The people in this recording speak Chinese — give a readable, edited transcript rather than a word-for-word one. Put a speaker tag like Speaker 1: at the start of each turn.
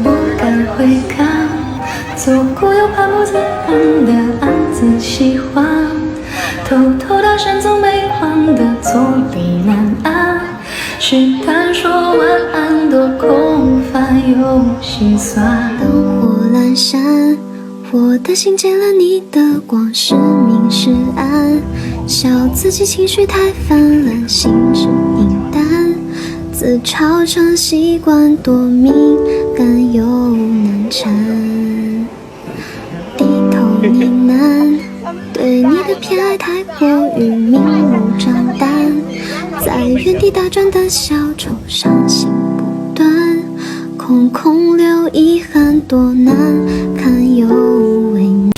Speaker 1: 不敢回抗，左顾右盼不自然的暗自喜欢，偷偷搭讪总没慌的坐立难安，试探说晚安多空泛又心酸。
Speaker 2: 灯火阑珊，我的心见了你的光，是明是暗，笑自己情绪太泛滥，心事隐淡，自嘲成习惯，多敏感又难缠。低头呢喃，对你的偏爱太过于明目张胆，在原地打转的小丑伤心不断，空空留遗憾，多难堪又为难。